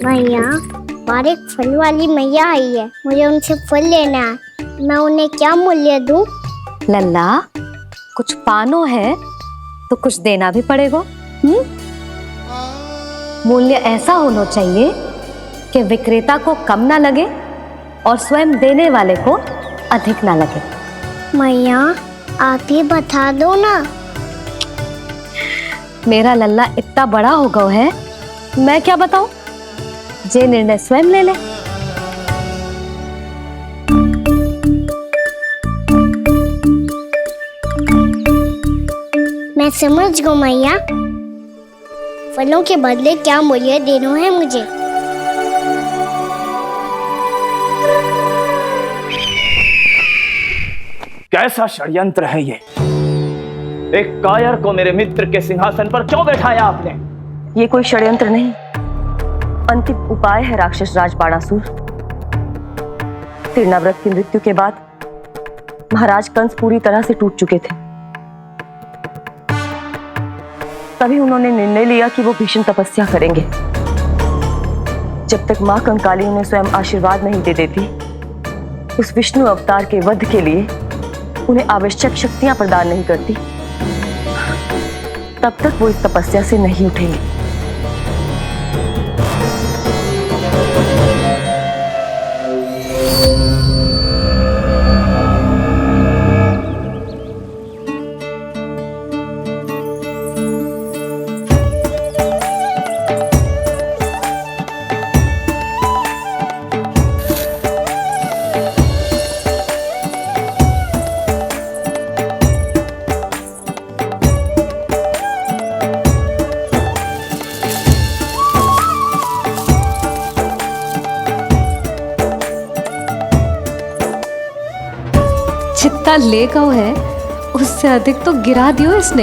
मैया, बाहर एक फल वाली मैया आई है, मुझे उनसे फल लेना है। मैं उन्हें क्या मूल्य दूं? लल्ला, कुछ पानो है तो कुछ देना भी पड़ेगा। मूल्य ऐसा होना चाहिए कि विक्रेता को कम ना लगे और स्वयं देने वाले को अधिक ना लगे। मैया, आप ही बता दो ना। मेरा लल्ला इतना बड़ा हो गया है, मैं क्या बताऊं? जे निर्णय स्वयं ले ले। मैं समझ गई मैया, फलों के बदले क्या मूल्य देना है मुझे। कैसा षड्यंत्र है ये? एक कायर को मेरे मित्र के सिंहासन पर क्यों बैठाया आपने? ये कोई षड्यंत्र नहीं, अंतिम उपाय है राक्षस राज बाणासुर। तीर्णाव्रत की मृत्यु के बाद महाराज कंस पूरी तरह से टूट चुके थे। तभी उन्होंने निर्णय लिया कि वो भीषण तपस्या करेंगे। जब तक मां कंकाली उन्हें स्वयं आशीर्वाद नहीं दे देती, उस विष्णु अवतार के वध के लिए उन्हें आवश्यक शक्तियां प्रदान नहीं करती, तब तक वो इस तपस्या से नहीं उठेंगे। जितना ले गया है उससे अधिक तो गिरा दियो इसने।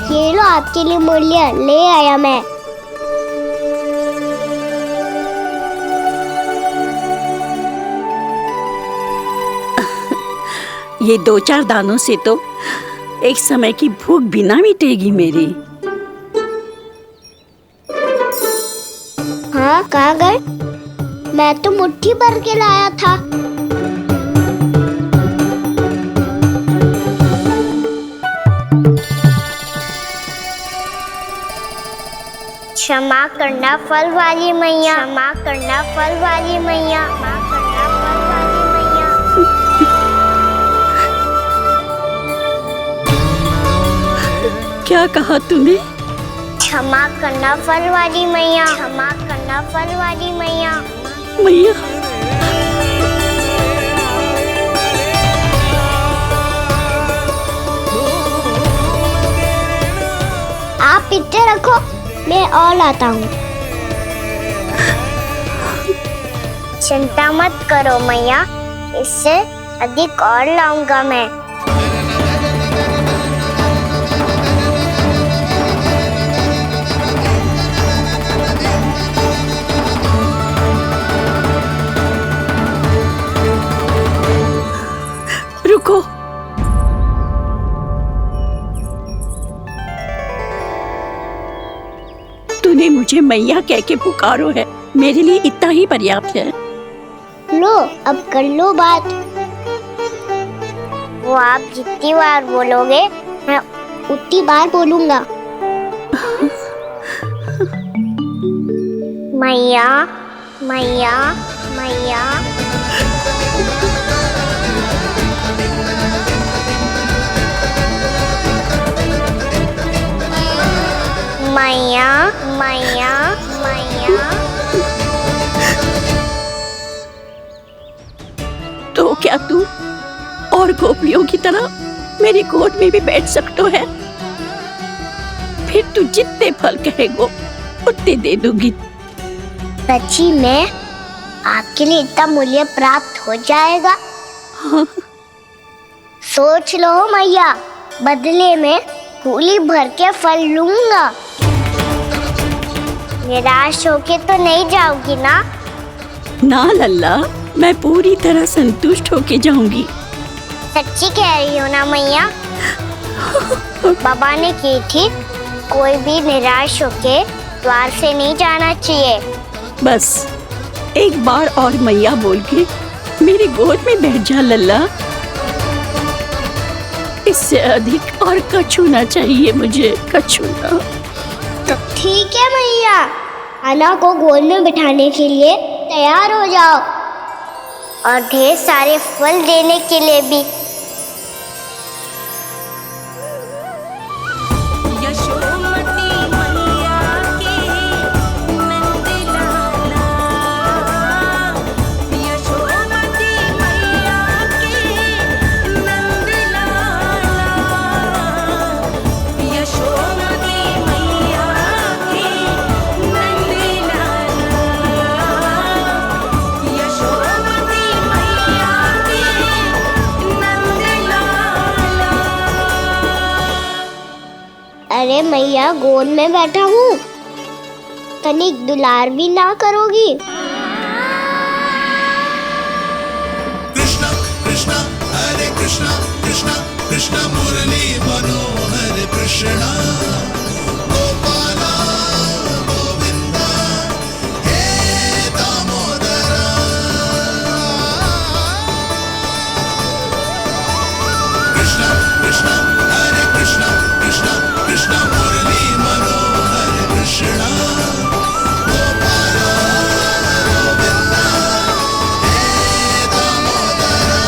ये लो आपके लिए मूल्य, ले आया मैं। ये 2-4 दानों से तो एक समय की भूख भी ना मिटेगी मेरी। हाँ, कहाँ गए? मैं तो मुट्ठी भर के लाया था। क्षमा करना फल वाली मैया, क्षमा करना फल वाली मैया, क्षमा करना फल वाली मैया। क्या कहा तूने? क्षमा करना फल वाली मैया, क्षमा करना फल वाली मैया। मैया, आप इतने रखो, मैं और लाता हूँ। चिंता मत करो मैया, इससे अधिक और लाऊंगा मैं। रुको। तूने मुझे मैया कह के पुकारो है, मेरे लिए इतना ही पर्याप्त है। लो, अब कर लो बात। वो आप जितनी बार बोलोगे, मैं उतनी बार बोलूंगा। मैया, मैया, मैया। मैया, मैया, मैया। तो क्या तू और गोपियों की तरह मेरी गोद में भी बैठ सकते है? फिर तू जितने फल कहेगो उतने दे दूंगी। सच्ची में आपके लिए इतना मूल्य प्राप्त हो जाएगा? हाँ। सोच लो मैया, बदले में झोली भर के फल लूंगा। निराश होके तो नहीं जाओगी ना? ना लल्ला, मैं पूरी तरह संतुष्ट होके जाऊंगी। सच्ची कह रही हो ना मैया? बाबा ने की थी, कोई भी निराश होके द्वार से नहीं जाना चाहिए। बस एक बार और मैया बोल के मेरी गोद में बैठ जा लल्ला। इससे अधिक और कछु ना चाहिए मुझे, कछु ना। ठीक है मैया, अन्ना को गोद में बिठाने के लिए तैयार हो जाओ और ढेर सारे फल देने के लिए भी। अरे मैया, गोद में बैठा हूँ, तनिक दुलार भी ना करोगी? कृष्णा कृष्णा हरे कृष्णा कृष्णा कृष्णा मुरली मनोहर कृष्णा गोपाला गोविंदा हे दामोदरा। कृष्णा कृष्णा हरे कृष्णा कृष्णा कृष्णा मुरली मनोहर कृष्णा गोपाला गोविंदा हे दामोदरा।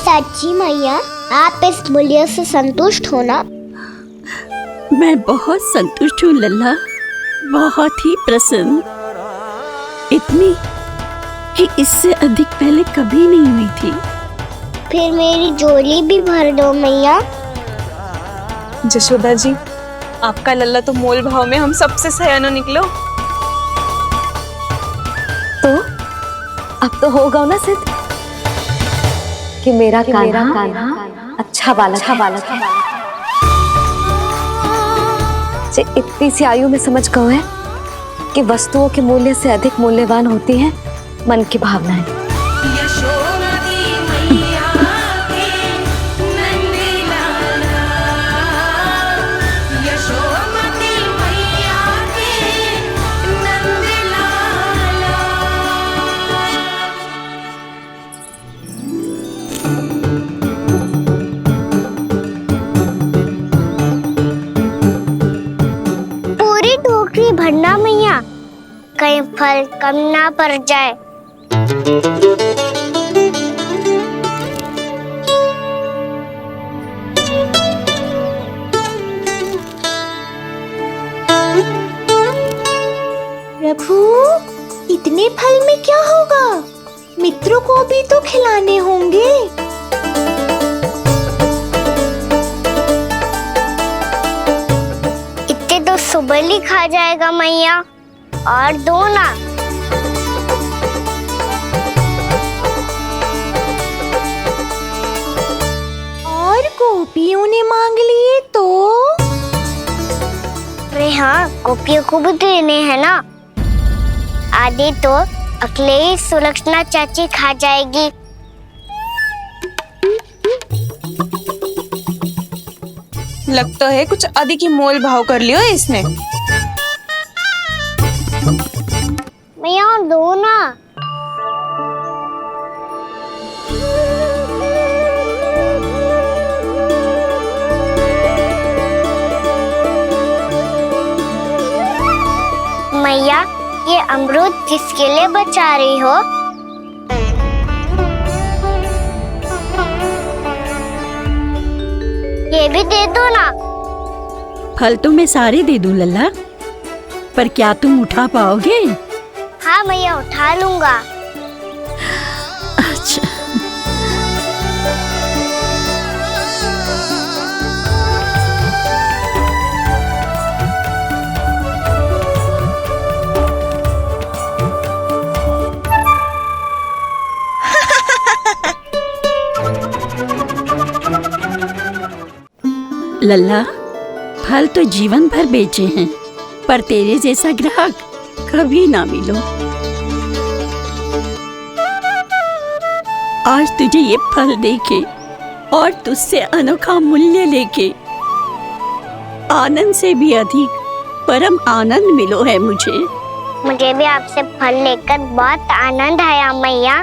सच्ची मैया, आप इस मूल्य से संतुष्ट हो ना? मैं बहुत संतुष्ट हूँ लल्ला, बहुत ही प्रसन्न। इतनी कि इससे अधिक पहले कभी नहीं हुई थी। फिर मेरी झोली भी भर दो मैया। जशोदा जी, आपका लल्ला तो मोल भाव में हम सबसे सयाना निकलो। तो अब तो होगा ना सिद्ध कि मेरा कान्हा अच्छा बालक है। जे इतनी सी आयु में समझ गए है कि वस्तुओं के मूल्य से अधिक मूल्यवान होती है मन की भावनाएं। पूरी टोकरी भरना मैया, कहीं फल कम ना पड़ जाए। प्रभु, इतने फल में क्या होगा? मित्रों को भी तो खिलाने होंगे। इतने तो सुबह ही खा जाएगा मैया, और दो ना। और गोपियों ने मांग लिए तो? अरे हाँ, गोपियों को भी देने हैं ना। आधे तो अकेले ही सुलक्षणा चाची खा जाएगी। लगता है कुछ अधिक ही मोल भाव कर लियो इसने। मैया और दो ना। मैया, ये अमरूद किसके लिए बचा रही हो? ये भी दे दो ना। फल तो मैं सारे दे दूं लल्ला, पर क्या तुम उठा पाओगे? हाँ मैया, उठा लूंगा। अच्छा। लल्ला, फल तो जीवन भर बेचे हैं, पर तेरे जैसा ग्राहक कभी ना मिलो। आज तुझे ये फल देके और तुझसे अनोखा मूल्य लेके आनंद से भी अधिक परम आनंद मिलो है मुझे। मुझे भी आपसे फल लेकर बहुत आनंद आया मैया।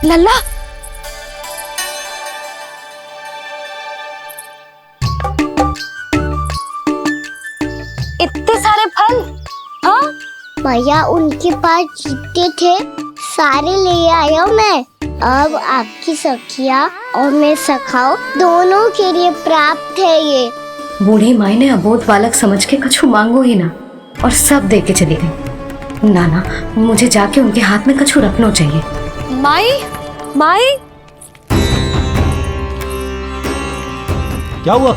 लल्ला, इतने सारे फल? हाँ भैया, उनके पास जितने थे सारे ले आया मैं। अब आपकी सखिया और मैं सखाओ दोनों के लिए प्राप्त है ये। बूढ़ी माई ने अबोध बालक समझ के कछु मांगो ही ना और सब दे के चली गई। नाना, मुझे जाके उनके हाथ में कछु रखना चाहिए। माई, माई, क्या हुआ?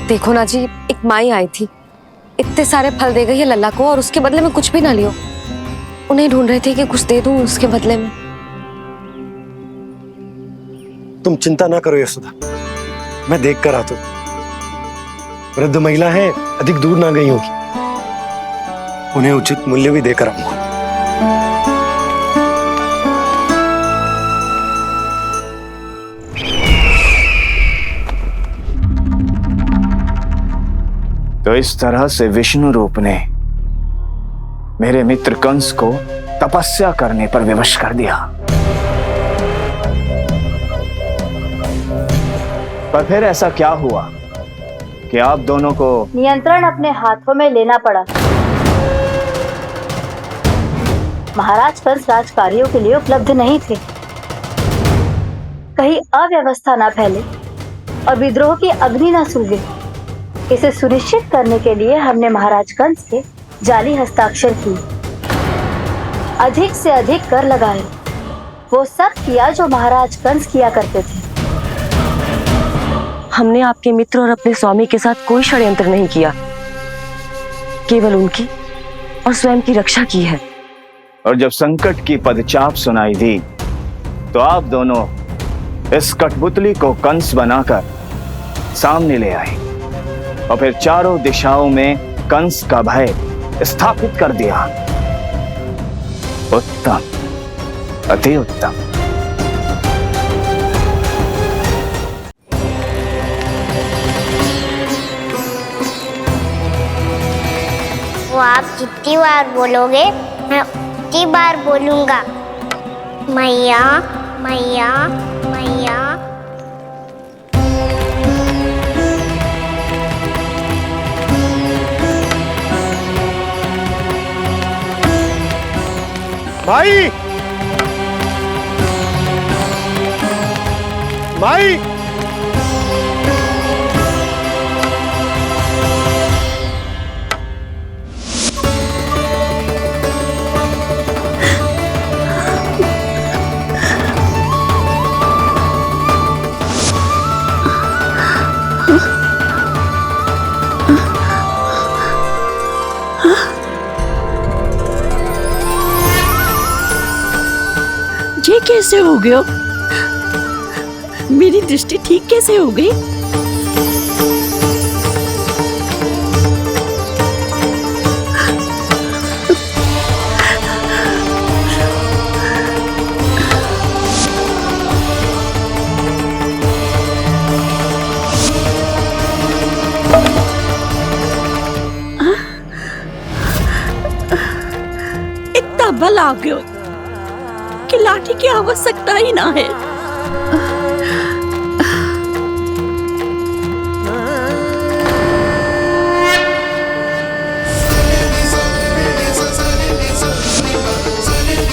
देखो ना जी, एक माई आई थी, इतने सारे फल दे गई है लल्ला को और उसके बदले में कुछ भी ना लियो। उन्हें ढूंढ रहे थे कि कुछ दे दूं उसके बदले में। तुम चिंता ना करो यशोदा, मैं देख कर आता हूं। वृद्ध महिला है, अधिक दूर ना गई होगी, उन्हें उचित मूल्य भी देकर आऊंगा। तो इस तरह से विष्णु रूप ने मेरे मित्र कंस को तपस्या करने पर विवश कर दिया। पर फिर ऐसा क्या हुआ कि आप दोनों को नियंत्रण अपने हाथों में लेना पड़ा? महाराज कंस राजकार्यों के लिए उपलब्ध नहीं थे। कहीं अव्यवस्था ना फैले और विद्रोह की अग्नि ना सूझे, इसे सुनिश्चित करने के लिए हमने महाराज कंस के जाली हस्ताक्षर किए, अधिक से अधिक कर लगाए, वो सब किया जो महाराज कंस किया करते थे। हमने आपके मित्र और अपने स्वामी के साथ कोई षड्यंत्र नहीं किया, केवल उनकी और स्वयं की रक्षा की है। और जब संकट की पदचाप सुनाई दी तो आप दोनों इस कठपुतली को कंस बनाकर सामने ले आए और फिर चारों दिशाओं में कंस का भय स्थापित कर दिया। उत्तम, अति उत्तम। वो आप जितनी बार बोलोगे मैं उतनी बार बोलूंगा। मैया, मैया, मैया। माई, माई, ये कैसे हो गया? मेरी दृष्टि ठीक कैसे हो गई? इतना बल आ गया कि लाठी की आवश्यकता ही ना है।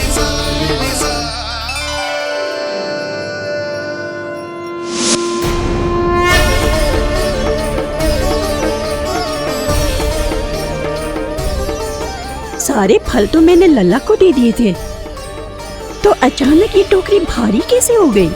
सा सारे फल तो मैंने लल्ला को दे दिए थे, तो अचानक ये टोकरी भारी कैसे हो गई?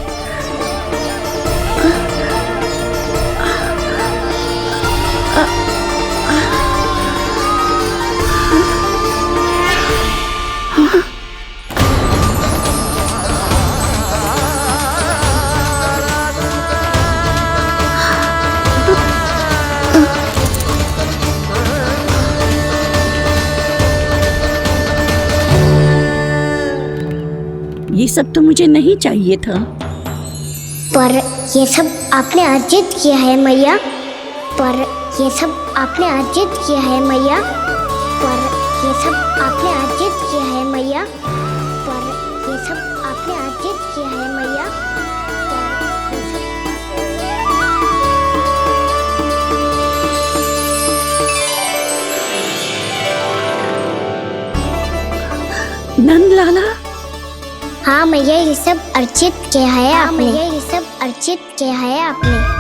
ये सब तो मुझे नहीं चाहिए था। पर ये सब आपने अर्जित किया है मैया। पर ये सब आपने अर्जित किया है मैया। पर ये सब आपने अर्जित किया है मैया। पर ये सब आपने अर्जित किया है मैया। नंद लाला, हाँ मैया, ये सब अर्जित किया है आपने। मैया, ये सब अर्जित किया है आपने।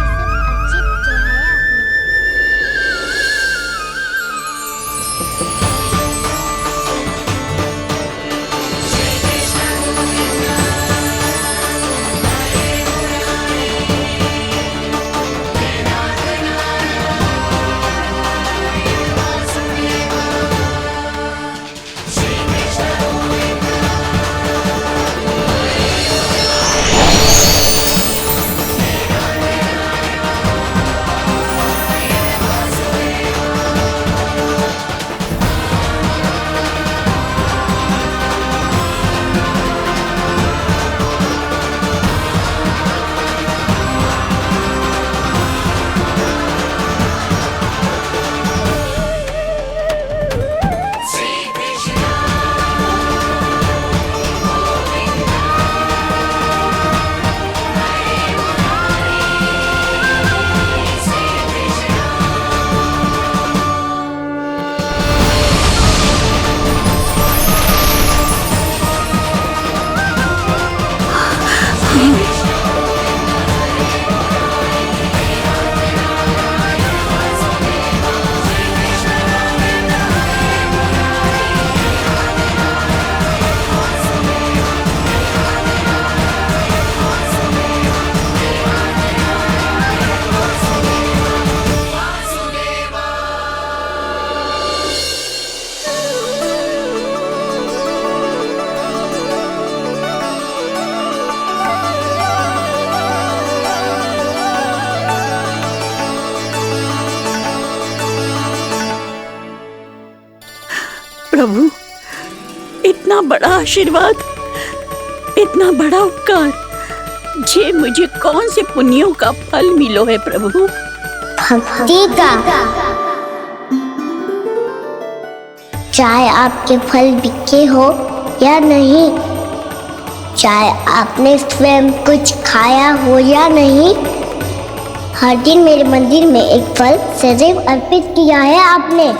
प्रभु, इतना बड़ा आशीर्वाद, इतना बड़ा उपकार, जे मुझे कौन से पुण्यों का फल मिलो है प्रभु? भक्ति का। चाहे आपके फल बिके हो या नहीं, चाहे आपने स्वयं कुछ खाया हो या नहीं, हर दिन मेरे मंदिर में एक फल सदैव अर्पित किया है आपने।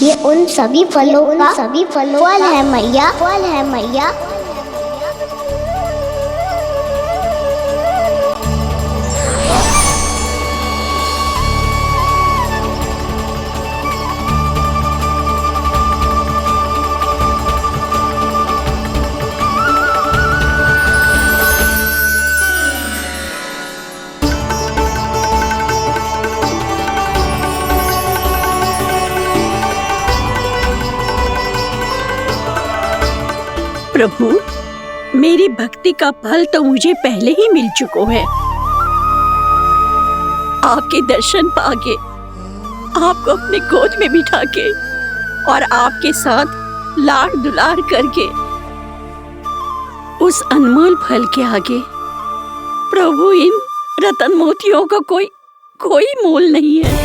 ये उन सभी फलों का फल है मैया। फल है मैया। प्रभु, मेरी भक्ति का फल तो मुझे पहले ही मिल चुका है। आपके दर्शन पाके, आपको अपने गोद में बिठा के और आपके साथ लाड़ दुलार करके, उस अनमोल फल के आगे प्रभु इन रतन मोतियों का कोई मोल नहीं है।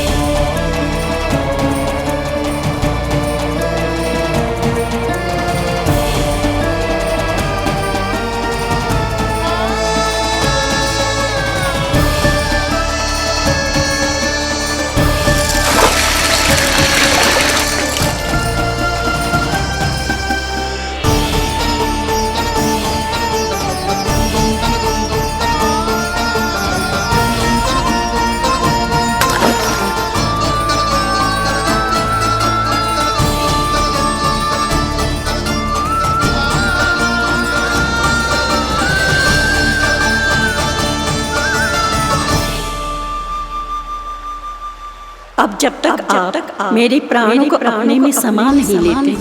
अब जब तक आप मेरे प्राणों को अपने में समा नहीं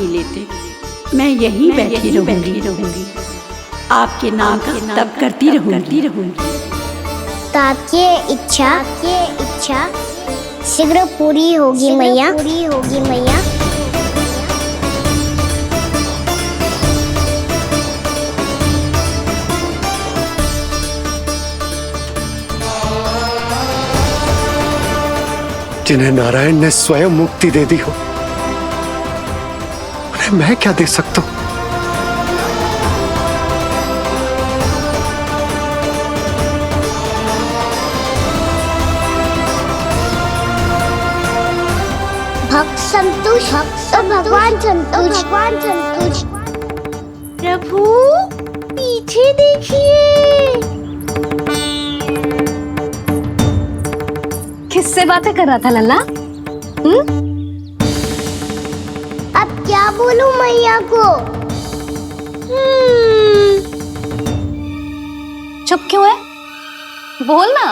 लेते मैं यहीं बैठी रहूंगी। आपके नाम का तब करती रहूंगी ताकि इच्छा शीघ्र पूरी होगी मैया। जिन्हें नारायण ने स्वयं मुक्ति दे दी हो, उन्हें मैं क्या दे सकता हूं? भक्त संतोष भगवान संतोष। प्रभु पीछे देखिए। किससे बातें कर रहा था लल्ला? अब क्या बोलूं मैया को? चुप क्यों है? बोल ना।